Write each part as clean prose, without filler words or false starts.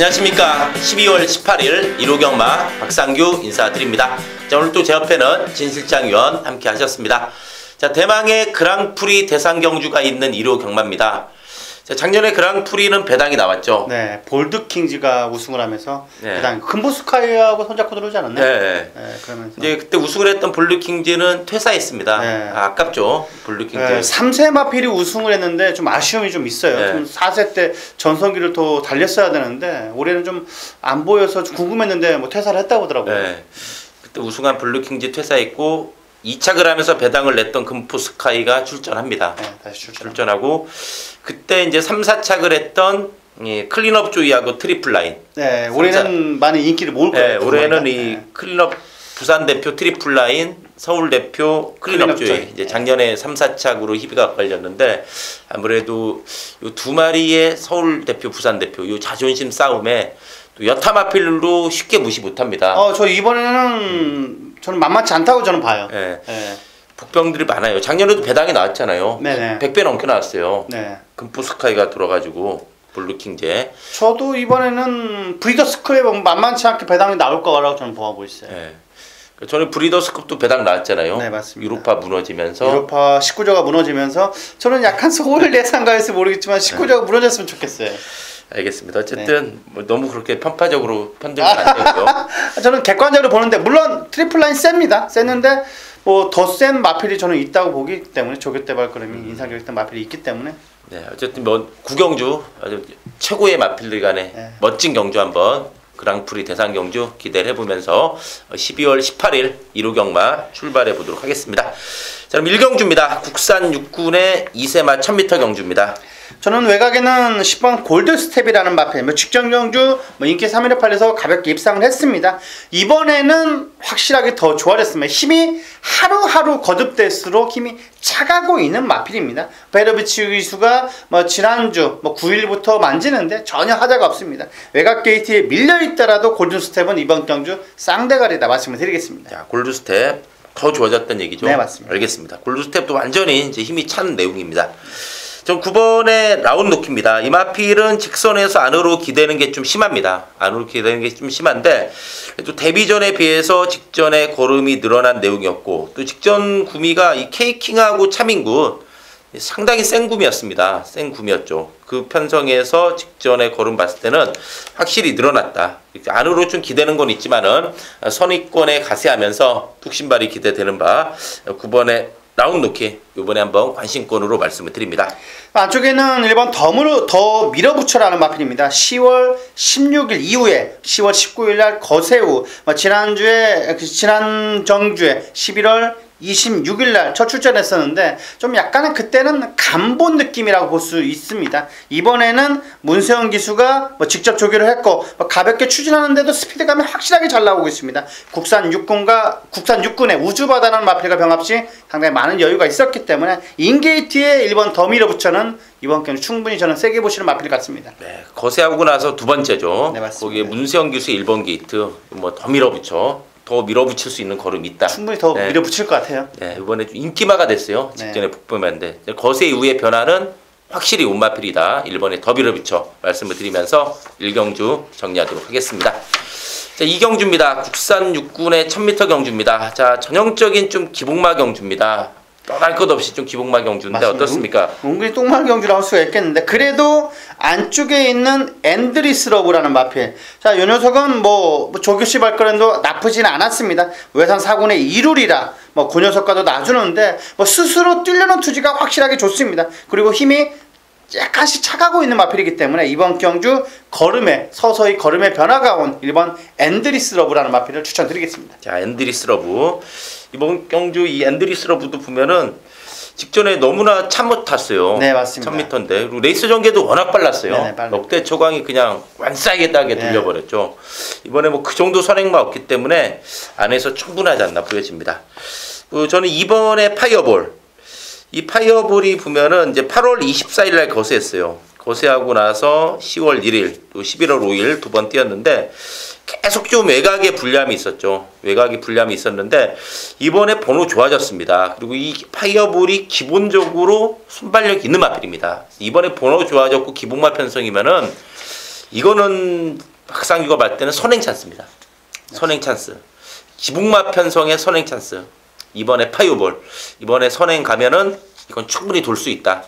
안녕하십니까. 12월 18일 1호 경마 박상규 인사드립니다. 자, 오늘 또 제 옆에는 진실장 위원 함께 하셨습니다. 자, 대망의 그랑프리 대상 경주가 있는 1호 경마입니다. 자, 작년에 그랑프리는 배당이 나왔죠. 네, 볼드킹즈가 우승을 하면서 네. 배당 금보스카이하고 손잡고 들어오지 않았나요? 네. 네, 그러면서 이제 그때 우승을 했던 볼드킹즈는 퇴사했습니다. 네. 아깝죠. 볼드킹즈. 네, 3세 마필이 우승을 했는데 좀 아쉬움이 좀 있어요. 네. 좀 4세 때 전성기를 더 달렸어야 되는데 올해는 좀 안 보여서 좀 궁금했는데 뭐 퇴사를 했다고 하더라고요. 네. 그때 우승한 볼드킹즈 퇴사했고 2착을 하면서 배당을 냈던 금포스카이가 출전합니다. 네, 다시 출전하고 그때 이제 3, 4착을 했던 클린업 조이하고 트리플 라인. 네, 올해는 많은 인기를 모을 거예요. 네, 올해는 이 네. 클린업 부산 대표 트리플 라인, 서울 대표 클린업 조이. 이제 작년에 3, 4착으로 희비가 걸렸는데 아무래도 이 두 마리의 서울 대표, 부산 대표 이 자존심 싸움에 또 여타 마필로 쉽게 무시 못합니다. 저 이번에는 저는 만만치 않다고 저는 봐요. 네. 네. 복병들이 많아요. 작년에도 배당이 나왔잖아요. 네네. 100배 넘게 나왔어요. 네. 금포스카이가 들어가지고 블루킹제. 저도 이번에는 브리더스컵에 만만치 않게 배당이 나올 거라고 저는 보고 있어요. 네. 저는 브리더스컵도 배당 나왔잖아요. 네, 맞습니다. 유로파 무너지면서. 유로파 19조가 무너지면서 저는 약간 서울 예상가에서 모르겠지만 19조가 무너졌으면 좋겠어요. 알겠습니다. 어쨌든 뭐 너무 그렇게 편파적으로 편들면 안 되고요. 저는 객관적으로 보는데 물론 트리플라인 셉니다. 셌는데 뭐 더 센 마필이 저는 있다고 보기 때문에 조교대 발걸음이 인상적이었던 마필이 있기 때문에 네, 어쨌든 뭐 구경주 아주 최고의 마필들 간에 네. 멋진 경주 한번 그랑프리 대상 경주 기대를 해보면서 12월 18일 1호 경마 출발해 보도록 하겠습니다. 자, 그럼 1경주입니다. 국산 육군의 2세마 1000m 경주입니다. 저는 외곽에는 10번 골드스텝이라는 마필 직전 경주 인기 3위를 팔려서 가볍게 입상을 했습니다. 이번에는 확실하게 더 좋아졌습니다. 힘이 하루하루 거듭될수록 힘이 차가고 있는 마필입니다. 베르비치 기수가 지난주 9일부터 만지는데 전혀 하자가 없습니다. 외곽 게이트에 밀려있더라도 골든스텝은 이번 경주 쌍대가리다 말씀을 드리겠습니다. 자, 골드스텝 더 좋아졌다는 얘기죠? 네, 맞습니다. 알겠습니다. 골드스텝도 완전히 이제 힘이 찬 내용입니다. 전 9번의 라운드노키입니다. 이 마필은 직선에서 안으로 기대는 게 좀 심합니다. 안으로 기대는 게 좀 심한데 또 데뷔전에 비해서 직전에 걸음이 늘어난 내용이었고 또 직전 구미가 이 케이킹하고 차민군 상당히 센 구미였습니다. 센 구미였죠. 그 편성에서 직전에 걸음 봤을 때는 확실히 늘어났다. 안으로 좀 기대는 건 있지만은 선입권에 가세하면서 뚝신발이 기대되는 바 9번의 라운드노키 이번에 한번 관심권으로 말씀을 드립니다. 안쪽에는 1번 더 밀어붙여라는 마필입니다. 10월 16일 이후에 10월 19일 날 거세우 지난 정주에 11월 26일 날 첫 출전했었는데 좀 약간은 그때는 간본 느낌이라고 볼 수 있습니다. 이번에는 문세영 기수가 직접 조교를 했고 가볍게 추진하는데도 스피드감이 확실하게 잘 나오고 있습니다. 국산 육군의 우주바다라는 마필과 병합시 상당히 많은 여유가 있었기 때문에 인게이트에 1번 더 밀어붙여는 이번 경기 충분히 저는 세게 보시는 마필 같습니다. 네, 거세하고 나서 두 번째죠. 네, 맞습니다. 거기에 문세영 기수 1번 게이트 더 밀어붙여. 더 밀어붙일 수 있는 걸음이 있다. 충분히 더 네. 밀어붙일 것 같아요. 네, 이번에 좀 인기마가 됐어요. 직전에 네. 북부면인데 거세 이후의 변화는 확실히 온마필이다. 1번에 더 밀어붙여 말씀을 드리면서 1경주 정리하도록 하겠습니다. 자, 2경주입니다. 국산 육군의 1000m 경주입니다. 자, 전형적인 좀 기복마 경주입니다. 떠날 것 없이 좀 기복마 경주인데 맞습니다. 어떻습니까? 은근히 똥말 경주를 할 수가 있겠는데 그래도 안쪽에 있는 앤드리스러브라는 마필. 자, 이 녀석은 조교시 발걸음도 나쁘지는 않았습니다. 외산 4군의 이룰이라 그 녀석과도 놔주는데 스스로 뛰려는 투지가 확실하게 좋습니다. 그리고 힘이 약간씩 차가고 있는 마필이기 때문에 이번 경주 서서히 걸음의 변화가 온 1번 앤드리스러브라는 마필을 추천드리겠습니다. 자, 앤드리스러브. 이번 경주 이 앤드리스러브도 보면은 직전에 너무나 차 못 탔어요. 네, 맞습니다. 1000m인데 그리고 레이스 전개도 워낙 빨랐어요. 네네, 빨라요. 넉대 초강이 그냥 완싸게다게 네. 돌려버렸죠. 이번에 그 정도 선행만 없기 때문에 안에서 충분하지 않나 보여집니다. 저는 이번에 파이어볼. 이 파이어볼이 보면은 이제 8월 24일 날 거세했어요. 거세하고 나서 10월 1일 또 11월 5일 두 번 뛰었는데 계속 좀 외곽에 불리함이 있었죠. 외곽에 불리함이 있었는데 이번에 번호 좋아졌습니다. 그리고 이 파이어볼이 기본적으로 순발력 있는 마필입니다. 이번에 번호 좋아졌고 기복마 편성이면은 이거는 박상규가 볼 때는 선행 찬스입니다. 선행 찬스. 기북마 편성의 선행 찬스. 이번에 파이어볼. 이번에 선행 가면은 이건 충분히 돌 수 있다.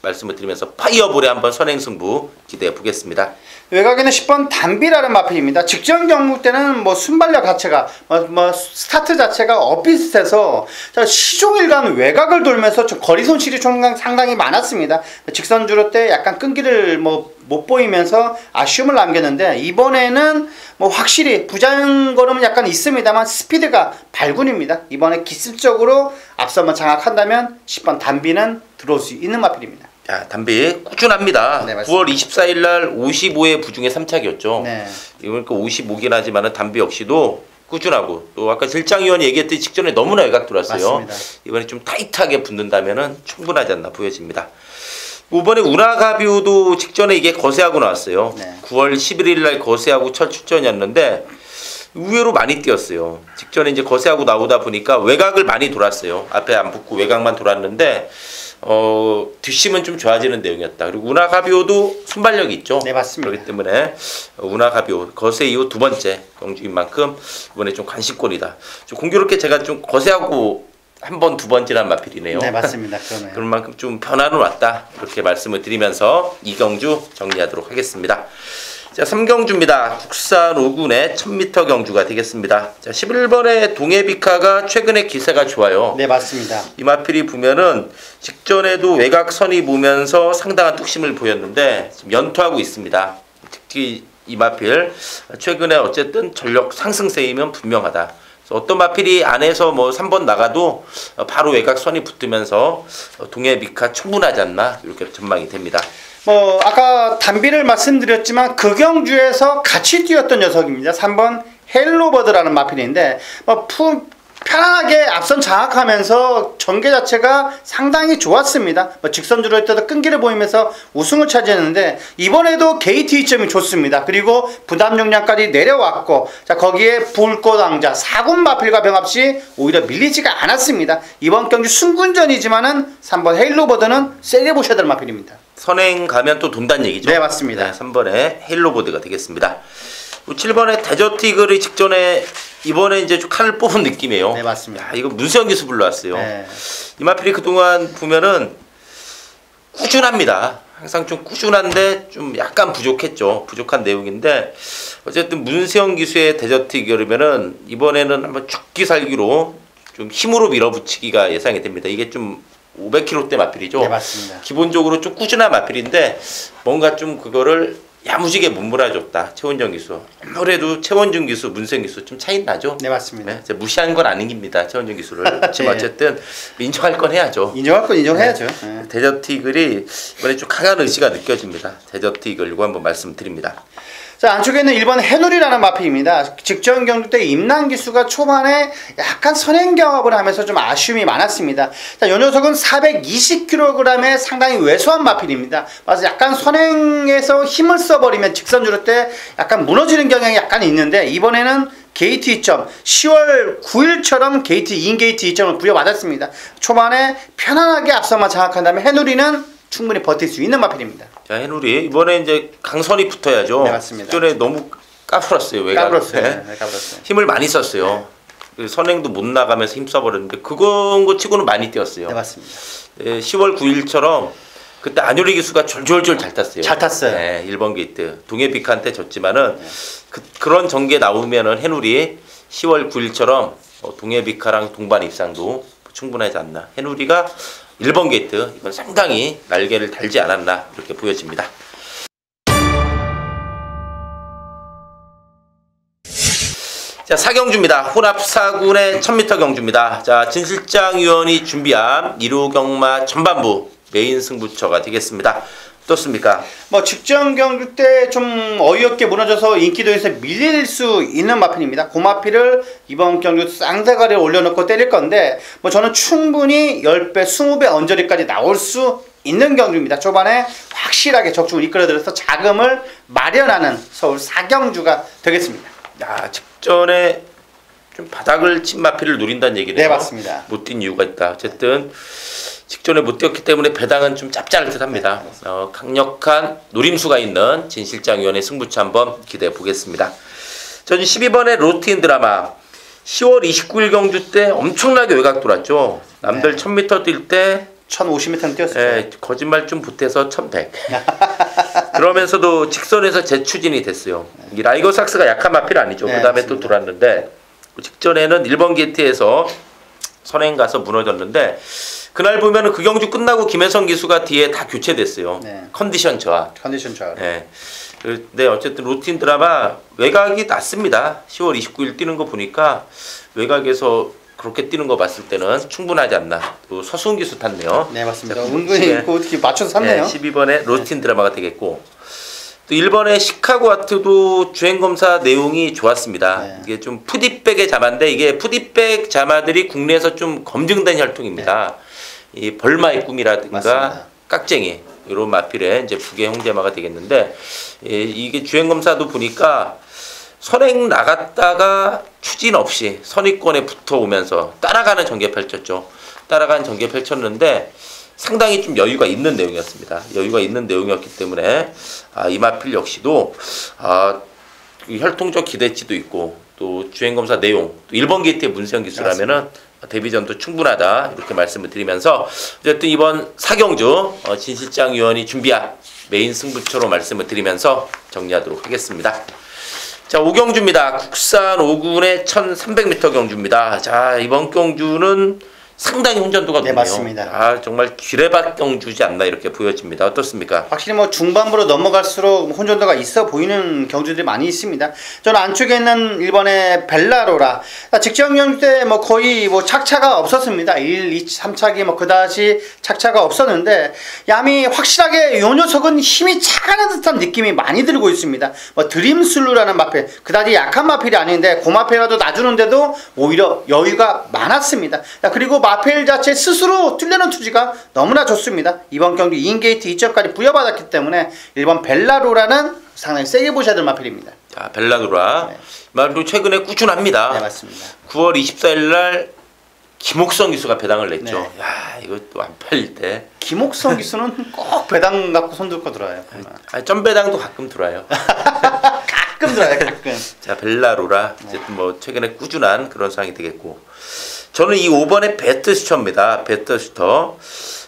말씀을 드리면서 파이어볼에 한번 선행 승부 기대해 보겠습니다. 외곽에는 10번 담비라는 마필입니다. 직전 경국 때는 뭐 순발력 자체가 스타트 자체가 엇비슷해서 시종일관 외곽을 돌면서 좀 거리 손실이 상당히 많았습니다. 직선주로 때 약간 끈기를 못 보이면서 아쉬움을 남겼는데 이번에는 뭐 확실히 부자연걸음은 약간 있습니다만 스피드가 발군입니다. 이번에 기습적으로 앞서만 장악한다면 10번 담비는 들어올 수 있는 마필입니다. 자, 담비 꾸준합니다. 네, 9월 24일 날 55회 부중에 3착이었죠. 네. 그러니까 55긴 하지만은 담비 역시도 꾸준하고 또 아까 실장위원이 얘기했듯이 직전에 너무나 외곽 돌았어요. 맞습니다. 이번에 좀 타이트하게 붙는다면은 충분하지 않나 보여집니다. 이번에 우나가비오도 직전에 이게 거세하고 나왔어요. 네. 9월 11일 날 거세하고 첫 출전이었는데 의외로 많이 뛰었어요. 직전에 이제 거세하고 나오다 보니까 외곽을 많이 돌았어요. 앞에 안 붙고 외곽만 돌았는데 뒷심은 좀 좋아지는 내용이었다. 그리고 우나가비오도 순발력이 있죠. 네, 맞습니다. 그렇기 때문에 우나가비오 거세 이후 두 번째 경주인 만큼 이번에 좀 관심권이다. 좀 공교롭게 제가 좀 거세하고 한 번, 두 번째란 마필이네요. 네, 맞습니다. 그러네요. 그런 만큼 좀 변화는 왔다. 이렇게 말씀을 드리면서 이 경주 정리하도록 하겠습니다. 자, 3경주입니다. 국산 5군의 1000m 경주가 되겠습니다. 자, 11번의 동해비카가 최근에 기세가 좋아요. 네, 맞습니다. 이 마필이 보면은 직전에도 외곽선이 보면서 상당한 뚝심을 보였는데 지금 연투하고 있습니다. 특히 이 마필 최근에 어쨌든 전력 상승세이면 분명하다. 어떤 마필이 안에서 뭐 3번 나가도 바로 외곽선이 붙으면서 동해비카 충분하지 않나 이렇게 전망이 됩니다. 아까 담비를 말씀드렸지만 그 경주에서 같이 뛰었던 녀석입니다. 3번 헬로버드라는 마필인데 편안하게 앞선 장악하면서 전개 자체가 상당히 좋았습니다. 직선주로 했다도 끈기를 보이면서 우승을 차지했는데 이번에도 게이트 이점이 좋습니다. 그리고 부담 용량까지 내려왔고 거기에 불꽃왕자 4군 마필과 병합시 오히려 밀리지가 않았습니다. 이번 경주 승군전이지만은 3번 헬로버드는 세게 보셔야 될 마필입니다. 선행 가면 또 돈다는 얘기죠? 네, 맞습니다. 네, 3번에 헬로보드가 되겠습니다. 7번에 데저트 이글이 직전에 이번에 이제 좀 칼을 뽑은 느낌이에요. 네, 맞습니다. 야, 이거 문세영 기수 불러왔어요. 네. 이마필이 그동안 보면은 꾸준합니다. 항상 좀 꾸준한데 좀 약간 부족했죠. 부족한 내용인데 어쨌든 문세영 기수의 데저트 이글이면은 이번에는 한번 죽기 살기로 좀 힘으로 밀어붙이기가 예상이 됩니다. 이게 좀 500kg대 마필이죠. 네, 맞습니다. 기본적으로 좀 꾸준한 마필인데 뭔가 좀 그거를 야무지게 못 몰아줬다. 최원정 기수. 아무래도 최원정 기수, 문세영 기수 좀 차이 나죠. 네, 맞습니다. 네, 무시한 건 아닙니다. 최원정 기수를. 그렇지만 어쨌든 인정할 건 해야죠. 인정할 건 인정해야죠. 네. 데저트 이글이 이번에 좀 강한 의지가 느껴집니다. 데저트 이글과 한번 말씀드립니다. 자, 안쪽에는 1번 해누리라는 마필입니다. 직전 경주 때 임난 기수가 초반에 약간 선행 경합을 하면서 좀 아쉬움이 많았습니다. 자, 이 녀석은 420kg의 상당히 왜소한 마필입니다. 맞아, 약간 선행에서 힘을 써버리면 직선주로 때 약간 무너지는 경향이 약간 있는데 이번에는 게이트 2점 10월 9일처럼 게이트 인게이트 2점을 부여받았습니다. 초반에 편안하게 앞서만 장악한 다음에 해누리는 충분히 버틸 수 있는 마필입니다. 자, 해누리 이번에 이제 강선이 붙어야죠. 네, 맞습니다. 전에 너무 까불었어요. 외곽. 까불었어요. 네. 네, 까불었어요. 힘을 많이 썼어요. 선행도 못 나가면서 힘 써버렸는데 그건 거 치고는 많이 뛰었어요. 네, 맞습니다. 10월 9일처럼 그때 안효리 기수가 졸졸졸 잘 탔어요. 잘 탔어요. 네, 1번 게이트 동해비카한테 졌지만은 그런 전개 나오면은 해누리 10월 9일처럼 동해비카랑 동반 입상도 충분하지 않나. 해누리가 1번 게이트 이건 상당히 날개를 달지 않았나 이렇게 보여집니다. 자, 4경주입니다. 혼합 4군의 1000m 경주입니다. 자, 진 실장 위원이 준비한 1호 경마 전반부 메인 승부처가 되겠습니다. 어떻습니까? 직전 경주 때 좀 어이없게 무너져서 인기도에서 밀릴 수 있는 마필입니다. 그 마필을 이번 경주 쌍대가리에 올려놓고 때릴 건데 저는 충분히 10배, 20배 언저리까지 나올 수 있는 경주입니다. 초반에 확실하게 적중을 이끌어들여서 자금을 마련하는 서울 4경주가 되겠습니다. 야, 직전에 좀 바닥을 친 마필을 노린다는 얘기네요. 네, 맞습니다. 못 뛴 이유가 있다. 어쨌든 직전에 못 뛰었기 때문에 배당은 좀 짭짤할 듯합니다. 강력한 노림수가 있는 진실장 위원의 승부처 한번 기대해 보겠습니다. 저는 12번의 로틴 드라마 10월 29일 경주 때 엄청나게 외곽 돌았죠. 남들 1000m 뛸 때 1050m 뛰었어요. 네, 거짓말 좀 보태서 1100. 그러면서도 직선에서 재추진이 됐어요. 이 라이거 삭스가 약한 마필 아니죠. 네, 그 다음에 맞습니다. 또 돌았는데 직전에는 1번 게이트에서 선행 가서 무너졌는데 그날 보면은 그 경주 끝나고 김혜성 기수가 뒤에 다 교체됐어요. 네. 컨디션 저하. 컨디션 좋아요. 네. 근데 어쨌든 루틴 드라마 외곽이 낮습니다. 10월 29일 뛰는 거 보니까 외곽에서 그렇게 뛰는 거 봤을 때는 충분하지 않나. 또 서수은 기수 탔네요. 네, 맞습니다. 자, 은근히 어떻게 맞춰서 샀네요. 12번에 루틴 드라마가 되겠고 또 1번에 시카고 아트도 주행검사 내용이 좋았습니다. 네. 이게 좀 푸디백의 자마인데 이게 푸디백 자마들이 국내에서 좀 검증된 혈통입니다. 이 벌마의 꿈이라든가 맞습니다. 깍쟁이 이런 마필의 이제 북의 형제마가 되겠는데 이게 주행검사도 보니까 선행 나갔다가 추진 없이 선입권에 붙어오면서 따라가는 전개 펼쳤죠. 따라가는 전개 펼쳤는데 상당히 좀 여유가 있는 내용이었습니다. 여유가 있는 내용이었기 때문에 이 마필 역시도 혈통적 기대치도 있고 또 주행검사 내용 또 1번 게이트의 문세영 기수라면은 데뷔전도 충분하다 이렇게 말씀을 드리면서 어쨌든 이번 사경주 진실장 위원이 준비한 메인 승부처로 말씀을 드리면서 정리하도록 하겠습니다. 자, 5경주입니다. 국산 5군의 1300m 경주입니다. 자, 이번 경주는 상당히 혼전도가 높네요. 네, 맞습니다. 정말 쥐레밭 경주지 않나 이렇게 보여집니다. 어떻습니까? 확실히 뭐 중반부로 넘어갈수록 혼전도가 있어 보이는 경주들이 많이 있습니다. 저는 안쪽에 있는 1번의 벨라로라 직전 경주 때 뭐 거의 뭐 착차가 없었습니다. 1, 2, 3차기 뭐 그다지 착차가 없었는데 야미 확실하게 요 녀석은 힘이 차가는 듯한 느낌이 많이 들고 있습니다. 뭐 드림슬루라는 마필 그다지 약한 마필이 아닌데 그 마필이라도 놔주는데도 오히려 여유가 많았습니다. 그리고 마필 자체 스스로 뚫려는 투지가 너무나 좋습니다. 이번 경기 2인 게이트 2점까지 부여받았기 때문에 1번 벨라로라는 상당히 세게 보셔야 될 마필입니다. 자, 벨라로라. 네. 말도 최근에 꾸준합니다. 네, 맞습니다. 9월 24일 날 김옥성 기수가 배당을 냈죠. 네. 야, 이것도 안 팔릴 때. 김옥성 기수는 꼭 배당 갖고 손 들고 들어와요. 점배당도 가끔 들어와요. 가끔 들어와요, 가끔. 자, 벨라로라. 어쨌든 뭐 최근에 꾸준한 그런 상황이 되겠고. 저는 이 5번의 베스트슈터입니다. 베스트슈터.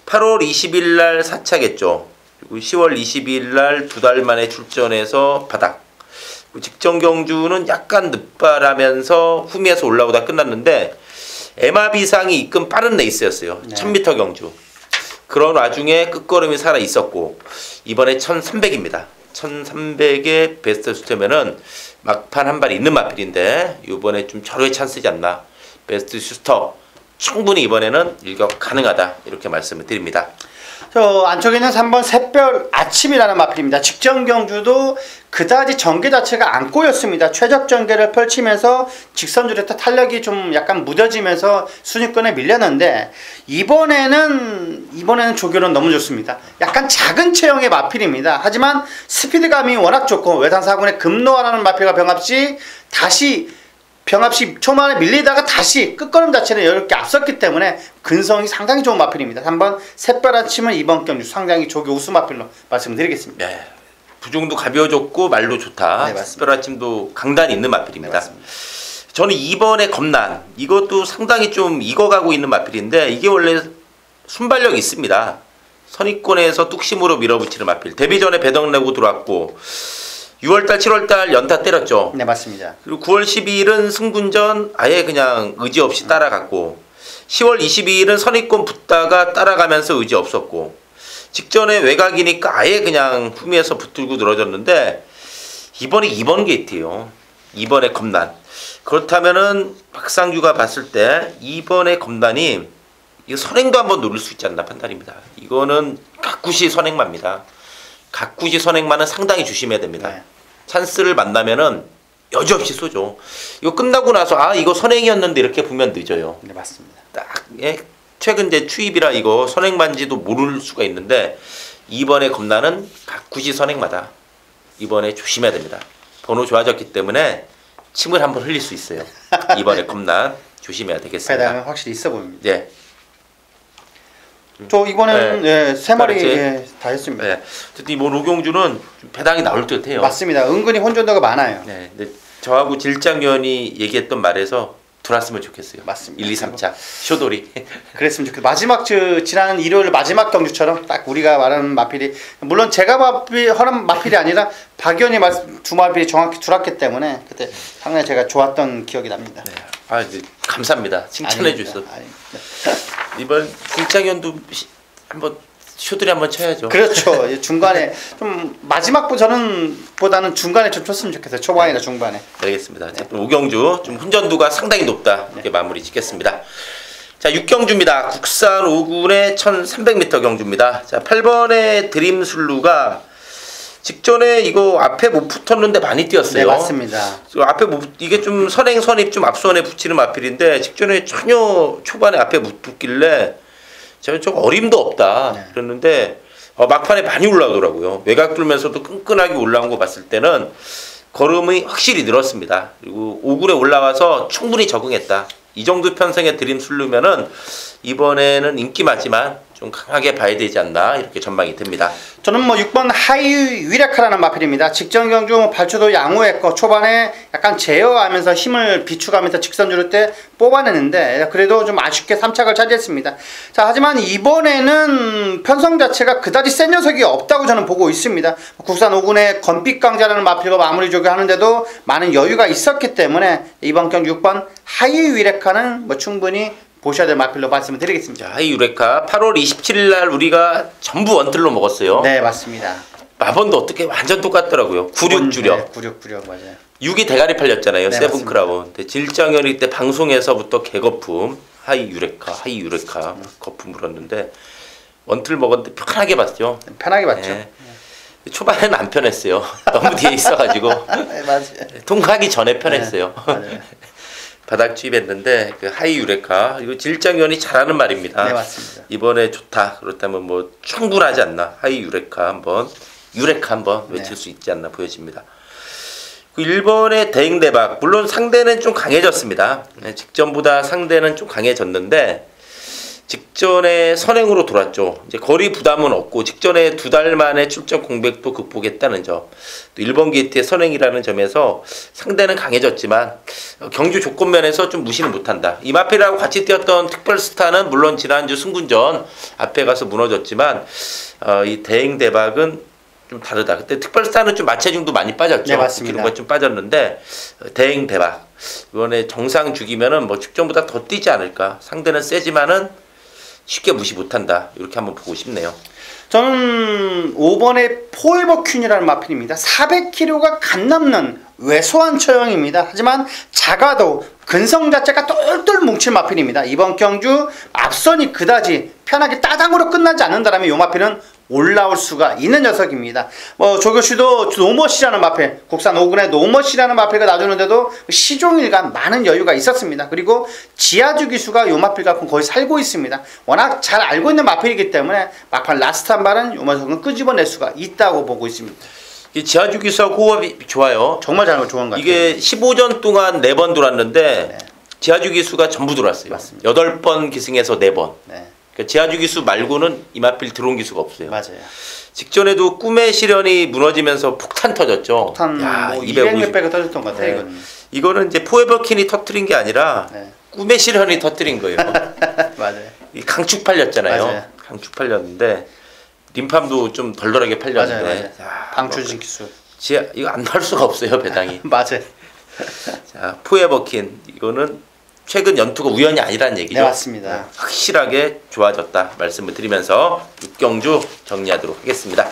8월 20일 날 4차겠죠. 그리고 10월 22일 날 2달 만에 출전해서 바닥. 직전 경주는 약간 늦바라면서 후미에서 올라오다 끝났는데 에마비상이 이끈 빠른 레이스였어요. 네. 1000m 경주. 그런 와중에 끝걸음이 살아 있었고 이번에 1300입니다. 1300의 베스트 슈터면은 막판 한 발 있는 마필인데 이번에 좀 절호의 찬스지 않나. 베스트 슈터 충분히 이번에는 일격 가능하다 이렇게 말씀을 드립니다. 저 안쪽에 있는 3번 샛별 아침이라는 마필입니다. 직전 경주도 그다지 전개 자체가 안 꼬였습니다. 최적 전개를 펼치면서 직선줄에서 탄력이 좀 약간 무뎌지면서 순위권에 밀렸는데 이번에는 조교는 너무 좋습니다. 약간 작은 체형의 마필입니다. 하지만 스피드감이 워낙 좋고 외산 4군의 금노아라는 마필과 병합시 병합시 초반에 밀리다가 다시 끝걸음 자체는 이렇게 앞섰기 때문에 근성이 상당히 좋은 마필입니다. 3번 샛별 아침은 이번 경주 상당히 조교 우수 마필로 말씀드리겠습니다. 네. 부종도 가벼워졌고 말도 좋다. 네, 맞습니다. 특별아침도 강단이 있는 마필입니다. 네, 맞습니다. 저는 2번의 검난 이것도 상당히 좀 익어가고 있는 마필인데 이게 원래 순발력이 있습니다. 선입권에서 뚝심으로 밀어붙이는 마필. 데뷔 전에 배당 내고 들어왔고 6월달 7월달 연타 때렸죠. 네, 맞습니다. 그리고 9월 12일은 승군전 아예 그냥 의지 없이 따라갔고 10월 22일은 선입권 붙다가 따라가면서 의지 없었고 직전에 외곽이니까 아예 그냥 후미에서 붙들고 늘어졌는데 이번에 2번 게이트예요. 2번의 검단. 그렇다면은 박상규가 봤을 때 2번의 검단이 이거 선행도 한번 노릴 수 있지 않나 판단입니다. 이거는 가쿠시 선행마입니다. 가쿠시 선행마는 상당히 조심해야 됩니다. 네. 찬스를 만나면은 여지없이 쏘죠. 이거 끝나고 나서 이거 선행이었는데 이렇게 보면 늦어요. 네, 맞습니다. 딱 최근 이제 추입이라 이거 선행만지도 모를 수가 있는데 이번에 검란은 가쿠시 선행마다 이번에 조심해야 됩니다. 번호 좋아졌기 때문에 침을 한번 흘릴 수 있어요. 이번에 검란 조심해야 되겠습니다. 배당은 확실히 있어 보입니다. 네. 저 이번에는 예, 3마리 그렇지. 예, 다 했습니다. 네. 어쨌든 뭐 노경주는 좀 배당이 나올 듯해요. 맞습니다. 은근히 혼전도가 많아요. 네. 근데 저하고 질장위원이 얘기했던 말에서 들어왔으면 좋겠어요. 맞습니다. 1, 2, 3차 쇼돌이. 그랬으면 좋겠어요. 마지막 지난 일요일 마지막 경주처럼 딱 우리가 말하는 마필이, 물론 제가 허는 마필이 아니라 박연이 두 마필이 정확히 들어왔기 때문에 그때 상당히 제가 좋았던 기억이 납니다. 네. 아, 이제 감사합니다. 칭찬해 아닙니다. 주셔서. 아닙니다. 이번 질장위원도 한번 쇼돌이 한번 쳐야죠. 그렇죠. 예, 중간에 좀 보다는 중간에 좀 쳤으면 좋겠어요. 초반이나 중반에. 알겠습니다. 어쨌든 오경주 좀 훈전도가 상당히 높다. 이렇게 마무리 짓겠습니다. 자, 6경주입니다. 국산 5군의 1300m 경주입니다. 자, 8번의 드림슬루가 직전에 이거 앞에 못 붙었는데 많이 뛰었어요. 네, 맞습니다. 앞에 이게 좀 선입 좀 앞선에 붙이는 마필인데 직전에 전혀 초반에 앞에 못 붙길래 저는 좀 어림도 없다. 네. 그랬는데 막판에 많이 올라오더라고요. 외곽 돌면서도 끈끈하게 올라온 거 봤을 때는 걸음이 확실히 늘었습니다. 그리고 5군에 올라와서 충분히 적응했다. 이 정도 편성의 드림슬루면은 이번에는 인기 맞지만 좀 강하게 봐야 되지 않나 이렇게 전망이 됩니다. 저는 뭐 6번 하이위레카라는 마필입니다. 직전 경주 발초도 양호했고 초반에 약간 제어하면서 힘을 비축하면서 직선 주를 때 뽑아내는데 그래도 좀 아쉽게 3착을 차지했습니다. 자, 하지만 이번에는 편성 자체가 그다지 센 녀석이 없다고 저는 보고 있습니다. 국산 5군의 건빛강자라는 마필과 마무리 조교하는데도 많은 여유가 있었기 때문에 이번 경주 6번 하이위레카는 뭐 충분히 보셔야 될 마필로 말씀을 드리겠습니다. 자, 하이 유레카 8월 27일 날 우리가 전부 원틀로 먹었어요. 네, 맞습니다. 마번도 어떻게 완전 똑같더라고요. 96 주력. 네, 96 맞아요. 6이 대가리 팔렸잖아요. 네, 세븐 맞습니다. 크라운. 질장현이 때 방송에서부터 개거품 하이 유레카 거품 물었는데 원틀 먹었는데 편하게 봤죠. 편하게 봤죠. 네. 초반에는 안 편했어요. 너무 뒤에 있어가지고 네, 맞아요. 통과하기 전에 편했어요. 네, 맞아요. 바닥 투입했는데 그 하이 유레카 이거 질장현이 잘하는 말입니다. 네, 맞습니다. 이번에 좋다. 그렇다면 뭐 충분하지 않나. 하이 유레카 한번 외칠 네. 수 있지 않나 보여집니다. 그 1번의 대행대박 물론 상대는 좀 강해졌습니다. 직전보다 상대는 좀 강해졌는데 직전에 선행으로 돌았죠. 이제 거리 부담은 없고 직전에 2달 만에 출전 공백도 극복했다는 점. 또 1번 게이트의 선행이라는 점에서 상대는 강해졌지만 경주 조건면에서 좀 무시는 못한다. 이마필하고 같이 뛰었던 특별스타는 물론 지난주 승군전 앞에 가서 무너졌지만 이 대행대박은 좀 다르다. 그때 특별스타는 좀 마체중도 많이 빠졌죠. 네, 맞습니다. 기록가 좀 빠졌는데 대행대박 이번에 정상 죽이면은 뭐 직전보다 더 뛰지 않을까. 상대는 세지만은 쉽게 무시 못한다. 이렇게 한번 보고 싶네요. 저는 5번의 포에버 퀸이라는 마필입니다. 400kg가 간 넘는 왜소한 처형입니다. 하지만 작아도 근성 자체가 똘똘 뭉친 마필입니다. 이번 경주 앞선이 그다지 편하게 따당으로 끝나지 않는다면 이 마필은 올라올 수가 있는 녀석입니다. 뭐 조교씨도 노머시라는 마필, 국산 5군의 노머시라는 마필가 놔주는데도 시종일관 많은 여유가 있었습니다. 그리고 지하주 기수가 요 마필 갖고 거의 살고 있습니다. 워낙 잘 알고 있는 마필이기 때문에 막판 라스트 한 발은 요 녀석은 끄집어낼 수가 있다고 보고 있습니다. 이 지하주 기수하고 호흡이 좋아요. 정말 좋은 것 같아요. 이게 15전 동안 4번 돌았는데 네. 지하주 기수가 전부 돌았어요. 맞습니다. 8번 기승에서 4번. 네, 그러니까 지하주 기수 말고는 이마필 들어온 기수가 없어요. 맞아요. 직전에도 꿈의 시련이 무너지면서 폭탄 터졌죠. 폭탄 야, 뭐 250. 200몇배가 터졌던 것 같아요. 네. 이거는 이제 포에버킨이 터뜨린 게 아니라 네. 꿈의 시련이 터뜨린 거예요. 맞아요. 이 강축 팔렸잖아요. 맞아요. 강축 팔렸는데 림팜도 좀 덜덜하게 팔렸는데. 맞아요. 야, 방출신 기수. 이거 안 나올 수가 없어요, 배당이. 맞아요. 자, 포에버킨 이거는 최근 연투가 우연이 아니라는 얘기죠. 네, 맞습니다. 확실하게 좋아졌다 말씀을 드리면서 6경주 정리하도록 하겠습니다.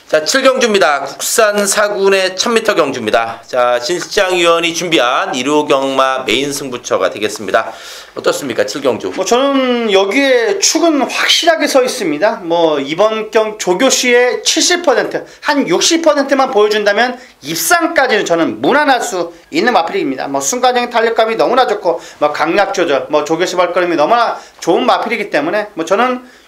자, 7경주입니다. 국산 4군의 1000m 경주입니다. 자, 진실장위원이 준비한 1호 경마 메인 승부처가 되겠습니다. 어떻습니까, 7경주? 뭐 저는 여기에 축은 확실하게 서 있습니다. 뭐 이번 조교시의 70%, 한 60%만 보여준다면 입상까지는 저는 무난할 수 있는 마필입니다. 뭐 순간적인 탄력감이 너무나 좋고, 뭐 강약 조절, 뭐 조교시 발걸음이 너무나 좋은 마필이기 때문에 뭐 저는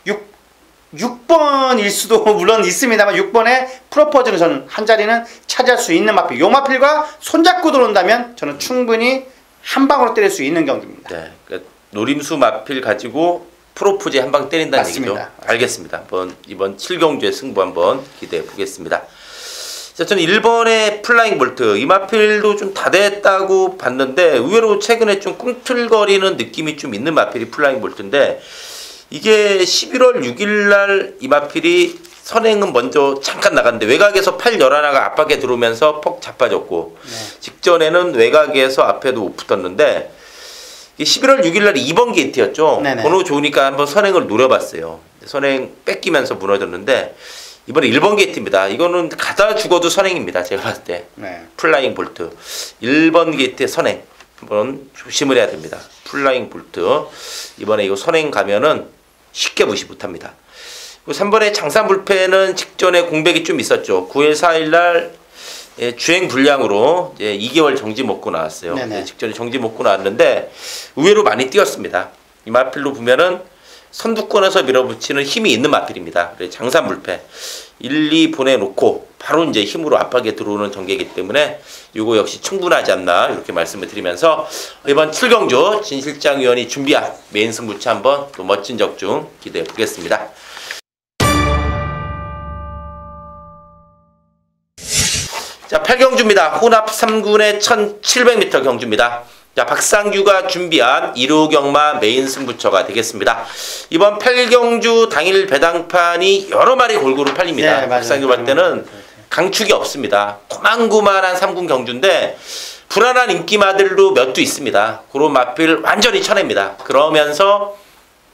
6번일 수도 물론 있습니다만 6번의 프로포즈는 저는 한 자리는 차지할 수 있는 마필. 요 마필과 손잡고 들어온다면 저는 충분히 한 방으로 때릴 수 있는 경기입니다. 네, 그러니까 노림수 마필 가지고 프로포즈 한 방 때린다는 맞습니다. 얘기죠. 알겠습니다. 한번 이번 7경주의 승부 한번 기대해 보겠습니다. 자, 저는 1번의 플라잉 볼트 이 마필도 좀 다됐다고 봤는데 의외로 최근에 좀 꿈틀거리는 느낌이 좀 있는 마필이 플라잉 볼트인데 이게 11월 6일날 이 마필이 선행은 먼저 잠깐 나갔는데 외곽에서 8-11가 압박에 들어오면서 퍽 자빠졌고 직전에는 외곽에서 앞에도 못 붙었는데 11월 6일날 2번 게이트였죠. 네네. 번호 좋으니까 한번 선행을 노려봤어요. 선행 뺏기면서 무너졌는데 이번에 1번 게이트입니다. 이거는 가다 죽어도 선행입니다. 제가 봤을 때. 네. 플라잉 볼트 1번 게이트의 선행 한번 조심을 해야 됩니다. 플라잉 볼트 이번에 이거 선행 가면은 쉽게 무시 못합니다. 3번의 장산불패는 직전에 공백이 좀 있었죠. 9일 4일날 주행 불량으로 이제 2개월 정지 먹고 나왔어요. 직전에 정지 먹고 나왔는데 의외로 많이 뛰었습니다. 이 마필로 보면은 선두권에서 밀어붙이는 힘이 있는 마필입니다. 장산불패 1, 2 보내놓고 바로 이제 힘으로 압박에 들어오는 전개이기 때문에 이거 역시 충분하지 않나 이렇게 말씀을 드리면서 이번 7경주 진 실장위원이 준비한 메인 승부차 한번 또 멋진 적중 기대해 보겠습니다. 자, 8경주입니다. 혼합 3군의 1700m 경주입니다. 자, 박상규가 준비한 1호 경마 메인 승부처가 되겠습니다. 이번 8경주 당일 배당판이 여러 마리 골고루 팔립니다. 네, 박상규 할 때는 강축이 없습니다. 고만고만한 3군 경주인데 불안한 인기마들도 몇 두 있습니다. 그런 마필 완전히 쳐냅니다. 그러면서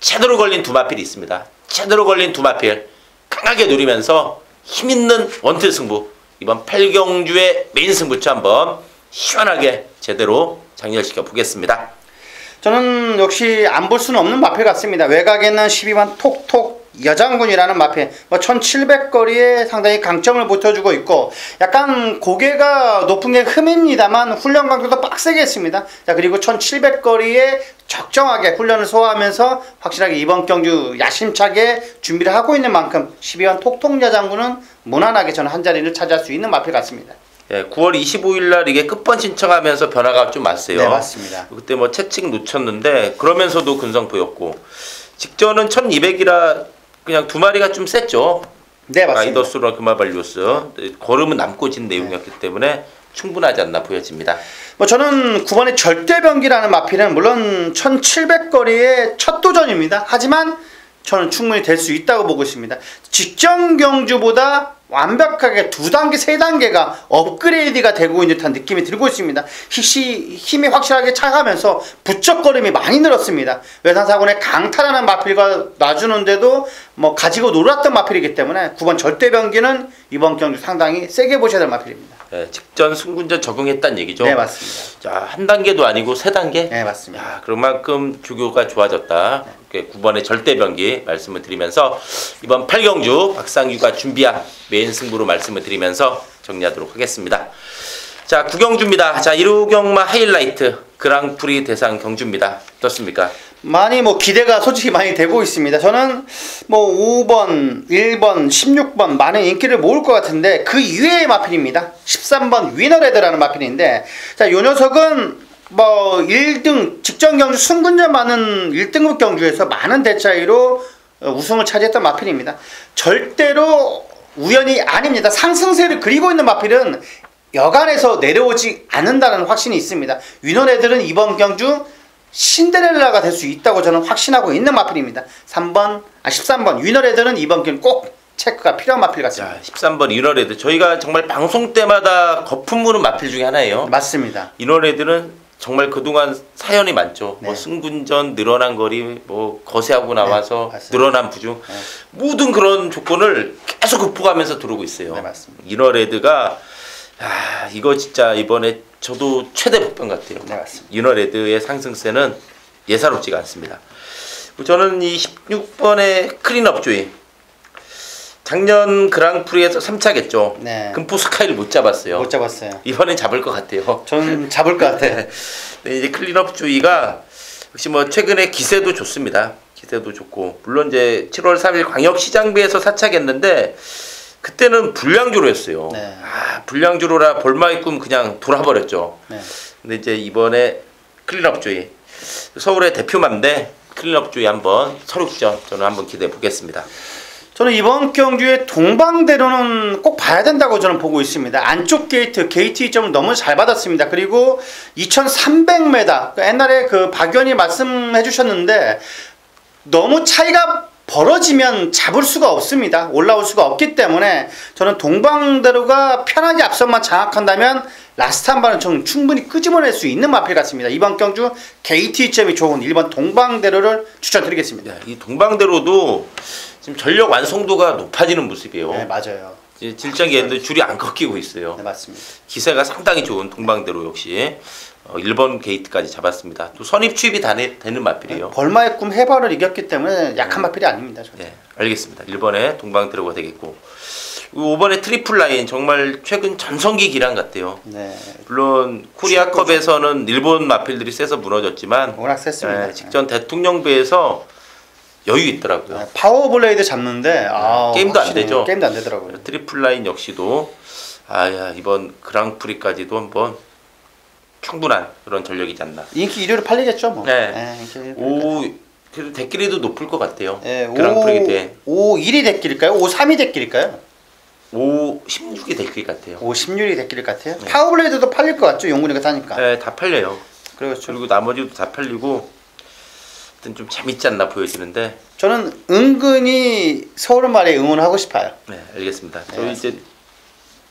제대로 걸린 두 마필이 있습니다. 제대로 걸린 두 마필 강하게 노리면서 힘있는 원투 승부 이번 8경주의 메인 승부처 한번 시원하게 제대로 장렬시켜 보겠습니다. 저는 역시 안 볼 수는 없는 마필 같습니다. 외곽에는 12번 톡톡 여장군이라는 마필 1700거리에 상당히 강점을 보여주고 있고 약간 고개가 높은 게 흠입니다만 훈련 강도도 빡세게 했습니다. 자, 그리고 1700거리에 적정하게 훈련을 소화하면서 확실하게 이번 경주 야심차게 준비를 하고 있는 만큼 12번 톡톡 여장군은 무난하게 저는 한 자리를 차지할 수 있는 마필 같습니다. 예, 9월 25일 날 이게 끝번 신청하면서 변화가 좀 왔어요. 네, 맞습니다. 그때 뭐 채찍 놓쳤는데 그러면서도 근성 보였고 직전은 1200이라 그냥 두 마리가 좀 셌죠. 네, 맞습니다. 라이더스로 그마발리오스 걸음은 남고 진 내용이었기 때문에 충분하지 않나 보여집니다. 뭐 저는 9번의 절대병기라는 마필은 물론 1700거리의 첫 도전입니다. 하지만 저는 충분히 될 수 있다고 보고 있습니다. 직전 경주보다 완벽하게 2단계, 3단계가 업그레이드가 되고 있는 듯한 느낌이 들고 있습니다. 힘이 확실하게 차가면서 부쩍거림이 많이 늘었습니다. 외산사군의 강타라는 마필과 놔주는데도 뭐 가지고 놀았던 마필이기 때문에 9번 절대병기는 이번 경주 상당히 세게 보셔야 될 마필입니다. 네, 직전 승군전 적응했다는 얘기죠. 네, 맞습니다. 자, 한 단계도 아니고 3단계? 네, 맞습니다. 야, 그만큼 조교가 좋아졌다. 이렇게 9번의 절대병기 말씀을 드리면서 이번 8경주 박상규가 준비한 메인 승부로 말씀을 드리면서 정리하도록 하겠습니다. 자, 9경주입니다. 자, 1호 경마 하이라이트 그랑프리 대상 경주입니다. 어떻습니까? 많이 뭐 기대가 솔직히 많이 되고 있습니다. 저는 뭐 5번, 1번, 16번 많은 인기를 모을 것 같은데 그 이외의 마필입니다. 13번 위너레드라는 마필인데 자, 요 녀석은 뭐 1등 직전 경주 승군전 많은 1등급 경주에서 많은 대차이로 우승을 차지했던 마필입니다. 절대로 우연이 아닙니다. 상승세를 그리고 있는 마필은 여간에서 내려오지 않는다는 확신이 있습니다. 위너레드는 이번 경주 신데렐라가 될 수 있다고 저는 확신하고 있는 마필입니다. 13번 위너레드는 이번 경주 꼭 체크가 필요한 마필 같습니다. 자, 13번 이너레드 저희가 정말 방송 때마다 거품 무는 마필 중에 하나예요. 맞습니다. 이너레드는 정말 그동안 사연이 많죠. 네. 뭐 승군전 늘어난 거리, 뭐 거세하고 나와서 네, 늘어난 부중, 네. 모든 그런 조건을 계속 극복하면서 들어오고 있어요. 네, 맞습니다. 이너레드가 이거 진짜 이번에 저도 최대 복병 같아요. 네, 맞습니다. 이너레드의 상승세는 예사롭지가 않습니다. 저는 이 16번의 클린업 조이 작년 그랑프리에서 3차겠죠. 네. 금포 스카이를 못 잡았어요. 못 잡았어요. 이번엔 잡을 것 같아요. 저는 잡을 것 같아요. 네, 이제 클린업 주의가 역시 뭐 최근에 기세도 좋습니다. 기세도 좋고 물론 이제 7월 3일 광역시장비에서 사차겠는데 그때는 불량주로 했어요. 네. 불량주로라 볼마의 꿈 그냥 돌아버렸죠. 네. 근데 이제 이번에 클린업 조이. 서울의 대표맘대 클린업 조이 한번 서륙전 저는 한번 기대해 보겠습니다. 저는 이번 경주에 동방대로는 꼭 봐야 된다고 저는 보고 있습니다. 안쪽 게이트 2점을 너무 잘 받았습니다. 그리고 2300m 옛날에 그 박연이 말씀해 주셨는데 너무 차이가 벌어지면 잡을 수가 없습니다. 올라올 수가 없기 때문에 저는 동방대로가 편하게 앞선만 장악한다면 라스트 한 발은 저는 충분히 끄집어낼 수 있는 마필 같습니다. 이번 경주 게이트 2점이 좋은 1번 동방대로를 추천드리겠습니다. 네, 이 동방대로도 지금 전력 완성도가 높아지는 모습이에요. 네, 맞아요. 질장기에도 줄이 안 꺾이고 있어요. 네, 맞습니다. 기세가 상당히 좋은 동방대로 역시 1번 게이트까지 잡았습니다. 또 선입 추입이 다 되는 마필이에요. 벌마의 꿈 해발을 이겼기 때문에 약한 마필이 아닙니다. 저는. 네, 알겠습니다. 1번에 동방대로가 되겠고 5번에 트리플 라인 정말 최근 전성기 기량 같아요. 네. 물론 코리아컵에서는 일본 마필들이 세서 무너졌지만 워낙 셌습니다. 직전 대통령배에서 여유 있더라고요. 파워블레이드 잡는데 게임도 안 확실히 되죠. 게임도 안 되더라고요. 트리플 라인 역시도 이번 그랑프리까지도 한번 충분한 그런 전력이지 않나. 인기 1위로 팔리겠죠, 뭐. 네. 인기 1위로 오, 그래도 대끼리도 높을 것 같아요. 네, 그랑프리 때 1위 대길일까요? 3위 대길일까요? 16이 대끼리 같아요. 16위 대길 같아요. 네. 파워블레이드도 팔릴 것 같죠, 용군이가 타니까. 네, 다 팔려요. 그렇죠. 그리고 나머지도 다 팔리고 하여튼 좀 재밌지 않나 보여지는데. 저는 은근히 서울말에 응원하고 싶어요. 네, 알겠습니다. 네, 저희 이제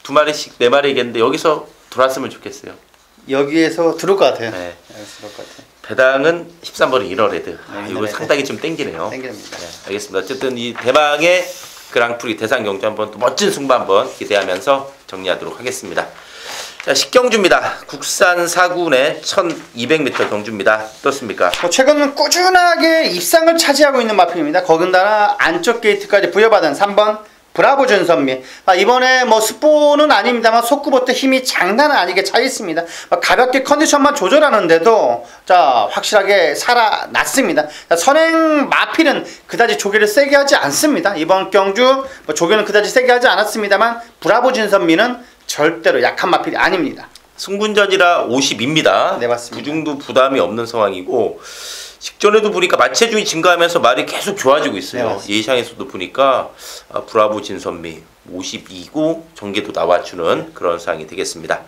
2마리씩 4마리겠는데 여기서 돌았으면 좋겠어요. 여기에서 들어올 것 같아요. 네. 여기서 들어올 것 같아요. 배당은 13번의 이너레드. 이거 이너레드. 상당히 좀 땡기네요. 땡깁니다. 네, 알겠습니다. 어쨌든 이 대망의 그랑프리 대상 경주 한번 또 멋진 승부 한번 기대하면서 정리하도록 하겠습니다. 자, 식경주입니다. 국산 4군의 1200m 경주입니다. 어떻습니까? 최근 꾸준하게 입상을 차지하고 있는 마필입니다. 거기다가 안쪽 게이트까지 부여받은 3번 브라보 준선미. 이번에 뭐 스포는 아닙니다만 속구부터 힘이 장난 아니게 차 있습니다. 가볍게 컨디션만 조절하는데도 확실하게 살아났습니다. 선행 마필은 그다지 조개를 세게 하지 않습니다. 이번 경주 조개는 그다지 세게 하지 않았습니다만 브라보 준선미는 절대로 약한 마필이 아닙니다. 승분전이라 50입니다. 네, 맞습니다. 부중도 부담이 없는 상황이고 직전에도 보니까 마체중이 증가하면서 말이 계속 좋아지고 있어요. 네, 예상에서도 보니까 브라보 진선미 52고 전개도 나와주는 그런 상황이 되겠습니다.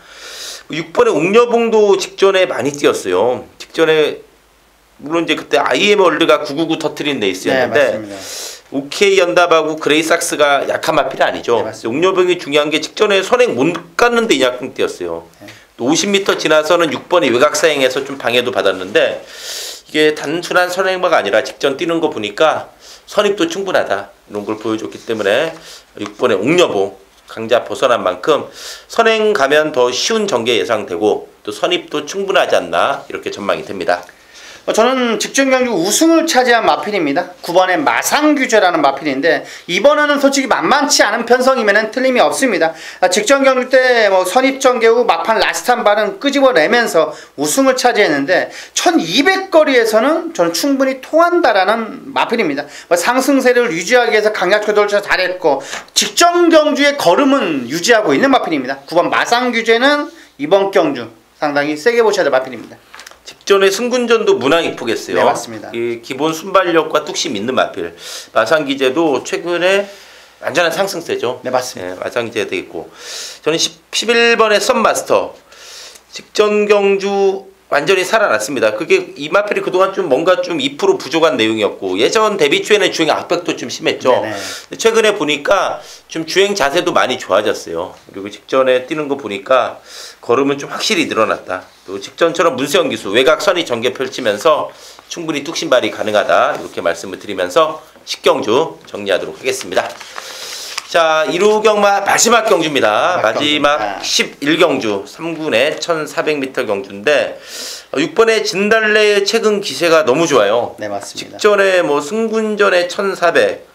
6번에 옥녀봉도 직전에 많이 뛰었어요. 직전에 물론 이제 그때 IM 월드가 999 터트린 레이스였는데 네, OK 연답하고 그레이삭스가 약한 마필이 아니죠. 네, 옥녀봉이 중요한 게 직전에 선행 못 갔는데 이만큼 뛰었어요. 네. 50m 지나서는 6번이 외곽사행에서 좀 방해도 받았는데 이게 단순한 선행마가 아니라 직전 뛰는 거 보니까 선입도 충분하다 이런 걸 보여줬기 때문에 6번의 옥녀봉 강자 벗어난 만큼 선행 가면 더 쉬운 전개 예상되고 또 선입도 충분하지 않나 이렇게 전망이 됩니다. 저는 직전 경주 우승을 차지한 마필입니다. 9번의 마상규제라는 마필인데 이번에는 솔직히 만만치 않은 편성이면 틀림이 없습니다. 직전 경주 때 선입 전개 후 막판 라스트 한 발은 끄집어내면서 우승을 차지했는데 1200거리에서는 저는 충분히 통한다라는 마필입니다. 상승세를 유지하기 위해서 강약 조절도 잘했고 직전 경주의 걸음은 유지하고 있는 마필입니다. 9번 마상규제는 이번 경주 상당히 세게 보셔야 될 마필입니다. 직전에 승군전도 무난 이쁘겠어요. 네, 맞습니다. 이 기본 순발력과 뚝심 있는 마필. 마상기제도 최근에 완전한 상승세죠. 네, 맞습니다. 네, 마상기제 되겠고. 저는 11번의 썬마스터. 직전 경주 완전히 살아났습니다. 그게 이 마필이 그동안 좀 뭔가 좀 2% 부족한 내용이었고 예전 데뷔 초에는 주행 악백도 좀 심했죠. 네네. 최근에 보니까 좀 주행 자세도 많이 좋아졌어요. 그리고 직전에 뛰는 거 보니까 걸음은 좀 확실히 늘어났다. 또 직전처럼 문세영 기수 외곽선이 전개 펼치면서 충분히 뚝심발이 가능하다. 이렇게 말씀을 드리면서 식경주 정리하도록 하겠습니다. 자, 1호 마지막 경주입니다. 마지막 11경주 3군의 1400m 경주인데 6번의 진달래의 최근 기세가 너무 좋아요. 네, 맞습니다. 직전에 승군전에 1400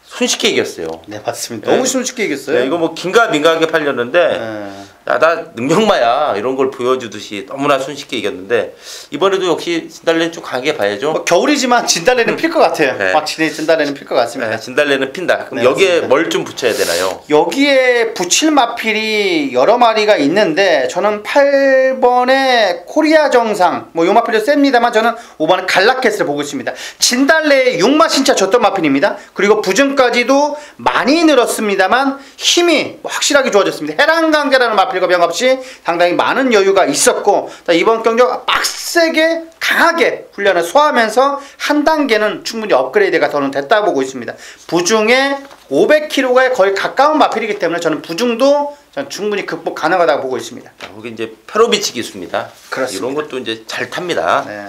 손쉽게 이겼어요. 네, 맞습니다. 너무 쉽게 이겼어요. 네, 이거 긴가민가하게 팔렸는데 네. 나 능력마야 이런 걸 보여주듯이 너무나 손쉽게 이겼는데 이번에도 역시 진달래는 좀 강하게 봐야죠. 뭐 겨울이지만 진달래는 필 것 같아요. 네. 확실히 진달래는 필 것 같습니다. 네, 진달래는 핀다. 그럼 네, 여기에 맞습니다. 뭘 좀 붙여야 되나요? 여기에 붙일 마필이 여러 마리가 있는데 저는 8번에 코리아 정상 뭐 요 마필도 셉니다만 저는 5번에 갈라켓을 보고 있습니다. 진달래의 6마신차 줬던 마필입니다. 그리고 부증까지도 많이 늘었습니다만 힘이 확실하게 좋아졌습니다. 해랑강제라는 마필과 병합시 상당히 많은 여유가 있었고 이번 경기가 빡세게 강하게 훈련을 소화하면서 한 단계는 충분히 업그레이드가 더는 됐다 보고 있습니다. 부중에 500kg에 거의 가까운 마필이기 때문에 저는 부중도 충분히 극복 가능하다고 보고 있습니다. 거기 이제 페로비치 기수입니다. 그렇습니다. 이런 것도 이제 잘 탑니다. 네.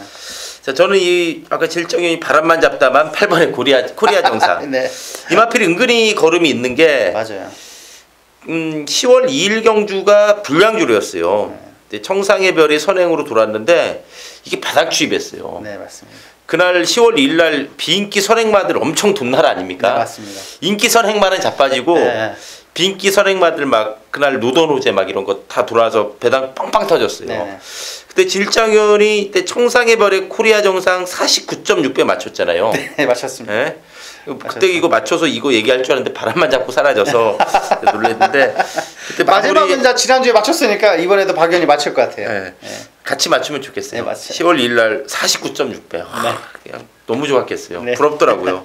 자, 저는 이 아까 질정현이 바람만 잡다만 8번의 코리아 정상. 네. 이 마필이 은근히 걸음이 있는 게 맞아요. 10월 2일 경주가 불량주로였어요. 근데 청상의 별이 선행으로 돌았는데 이게 바닥 추입했어요. 네, 맞습니다. 그날 10월 2일 날 비인기 선행마들 엄청 돈날 아닙니까? 네, 맞습니다. 인기 선행마는 자빠지고 네. 비인기 선행마들 막 그날 노던호제 막 이런 거 다 돌아서 배당 빵빵 터졌어요. 네. 그때 질장현이 이때 청상의 별의 코리아 정상 49.6배 맞췄잖아요. 네, 맞췄습니다. 예? 그때 이거 맞춰서 이거 얘기할 줄 알았는데 바람만 잡고 사라져서 놀랬는데 그때 마지막은 이제 지난주에 맞췄으니까 이번에도 박연이 맞출 것 같아요. 예. 같이 맞추면 좋겠어요. 네, 맞아요. 10월 2일 날 49.6배. 그냥 너무 좋았겠어요. 네. 부럽더라고요.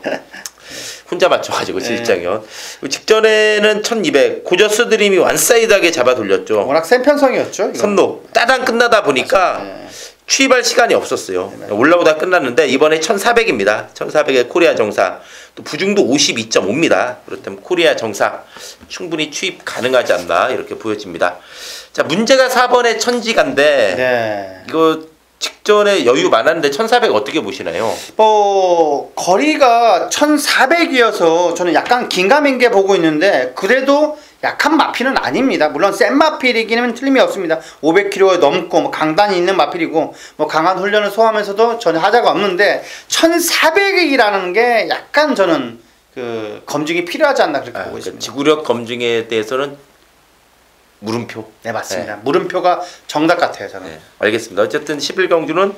혼자 맞춰가지고 네. 질장현. 직전에는 1200 고저스 드림이 완사이드하게 잡아 돌렸죠. 워낙 센 편성이었죠. 이건. 선로 따당 끝나다 보니까 네. 취입할 시간이 없었어요. 올라오다 끝났는데 이번에 1400입니다. 1400의 코리아 정상. 또 부중도 52.5입니다. 그렇다면 코리아 정상 충분히 취입 가능하지 않나 이렇게 보여집니다. 자, 문제가 4번의 천지가인데 네. 이거 직전에 여유 많았는데 1400 어떻게 보시나요? 거리가 1400이어서 저는 약간 긴가민게 보고 있는데 그래도 약한 마필은 아닙니다. 물론 센 마필이기는 틀림이 없습니다. 500kg 넘고 뭐 강단이 있는 마필이고 뭐 강한 훈련을 소화하면서도 전혀 하자가 없는데 1400이라는 게 약간 저는 그 검증이 필요하지 않나 그렇게 보고 있습니다. 지구력 검증에 대해서는 물음표. 네, 맞습니다. 물음표가 정답 같아요, 저는. 네, 알겠습니다. 어쨌든 11경주는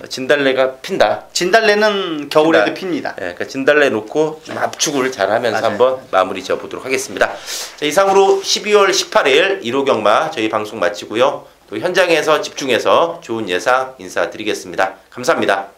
진달래가 핀다. 진달래는 겨울에도 핀다. 핍니다. 네, 그러니까 진달래 놓고 좀 압축을 잘 하면서 맞아요. 한번 마무리 지어보도록 하겠습니다. 자, 이상으로 12월 18일 1호 경마 저희 방송 마치고요. 또 현장에서 집중해서 좋은 예상 인사드리겠습니다. 감사합니다.